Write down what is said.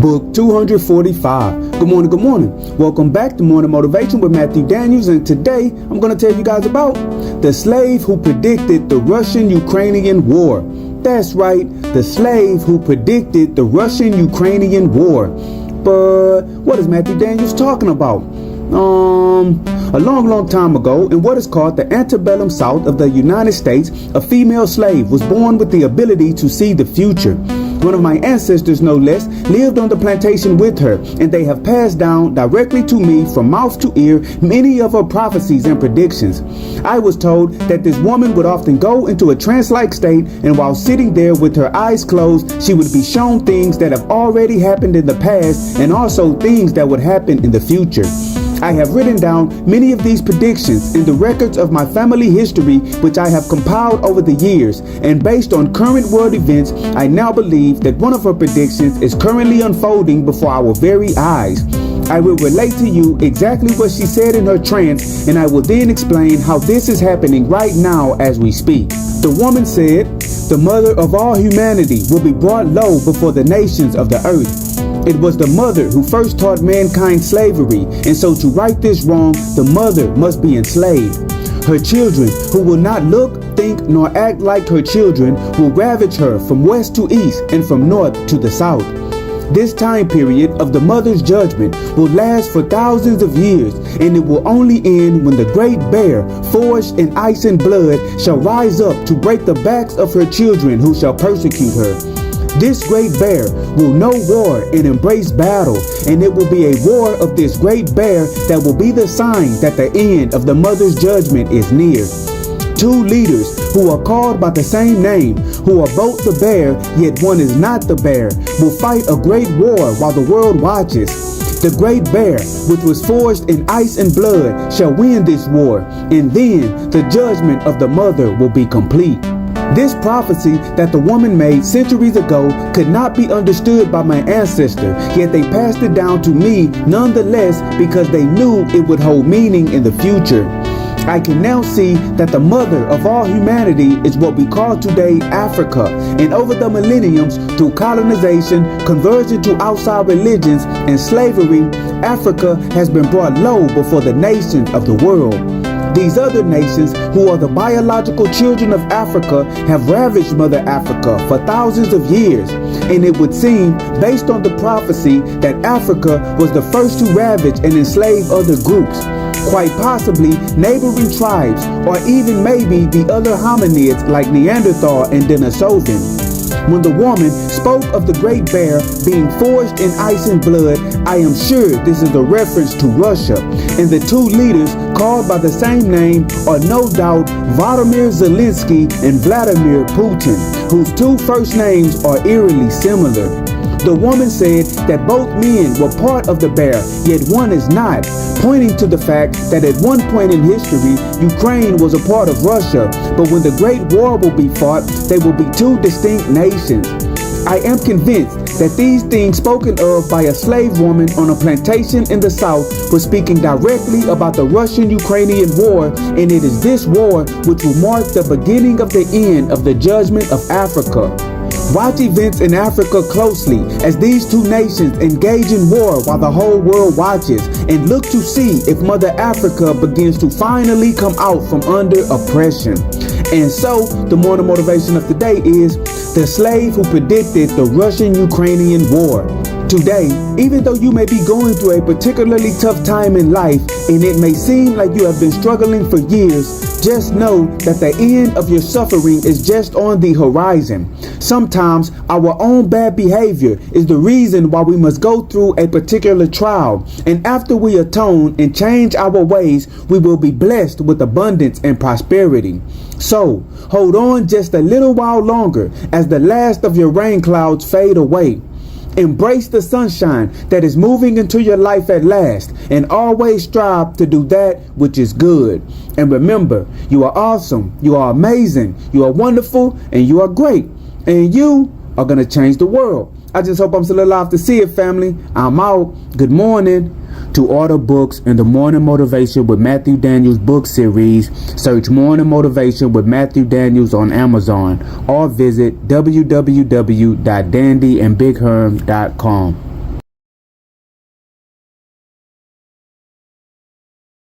Book 245. Good morning, good morning. Welcome back to Morning Motivation with Matthew Daniels, and today I'm going to tell you guys about the slave who predicted the Russian-Ukrainian war. That's right, the slave who predicted the Russian-Ukrainian war. But what is Matthew Daniels talking about? A long time ago, in what is called the antebellum South of the United States, a female slave was born with the ability to see the future. One of my ancestors, no less, lived on the plantation with her, and they have passed down directly to me from mouth to ear many of her prophecies and predictions. I was told that this woman would often go into a trance-like state, and while sitting there with her eyes closed, she would be shown things that have already happened in the past and also things that would happen in the future. I have written down many of these predictions in the records of my family history, which I have compiled over the years, and based on current world events, I now believe that one of her predictions is currently unfolding before our very eyes. I will relate to you exactly what she said in her trance, and I will then explain how this is happening right now as we speak. The woman said, "The mother of all humanity will be brought low before the nations of the earth." It was the mother who first taught mankind slavery, and so to right this wrong, the mother must be enslaved. Her children, who will not look, think, nor act like her children, will ravage her from west to east and from north to the south. This time period of the mother's judgment will last for thousands of years, and it will only end when the great bear, forged in ice and blood, shall rise up to break the backs of her children who shall persecute her. This great bear will know war and embrace battle, and it will be a war of this great bear that will be the sign that the end of the mother's judgment is near. Two leaders who are called by the same name, who are both the bear, yet one is not the bear, will fight a great war while the world watches. The great bear, which was forged in ice and blood, shall win this war, and then the judgment of the mother will be complete. This prophecy that the woman made centuries ago could not be understood by my ancestor, yet they passed it down to me nonetheless because they knew it would hold meaning in the future. I can now see that the mother of all humanity is what we call today Africa, and over the millenniums, through colonization, conversion to outside religions, and slavery, Africa has been brought low before the nations of the world. These other nations, who are the biological children of Africa, have ravaged Mother Africa for thousands of years, and it would seem, based on the prophecy, that Africa was the first to ravage and enslave other groups, quite possibly neighboring tribes, or even maybe the other hominids like Neanderthal and Denisovan. When the woman spoke of the great bear being forged in ice and blood, I am sure this is a reference to Russia, and the two leaders called by the same name are no doubt Vladimir Zelensky and Vladimir Putin, whose two first names are eerily similar. The woman said that both men were part of the bear, yet one is not, pointing to the fact that at one point in history, Ukraine was a part of Russia, but when the Great War will be fought, they will be two distinct nations. I am convinced that these things spoken of by a slave woman on a plantation in the South were speaking directly about the Russian-Ukrainian war, and it is this war which will mark the beginning of the end of the judgment of Africa. Watch events in Africa closely as these two nations engage in war while the whole world watches, and look to see if Mother Africa begins to finally come out from under oppression. And so, the morning motivation of the day is the slave who predicted the Russian-Ukrainian war. Today, even though you may be going through a particularly tough time in life, and it may seem like you have been struggling for years, just know that the end of your suffering is just on the horizon. Sometimes our own bad behavior is the reason why we must go through a particular trial, and after we atone and change our ways, we will be blessed with abundance and prosperity. So, hold on just a little while longer as the last of your rain clouds fade away. Embrace the sunshine that is moving into your life at last, and always strive to do that which is good. And remember, you are awesome, you are amazing, you are wonderful, and you are great. And you are going to change the world. I just hope I'm still alive to see it, family. I'm out. Good morning. To order books in the Morning Motivation with Matthew Daniels book series, search Morning Motivation with Matthew Daniels on Amazon, or visit www.dandyandbigherm.com.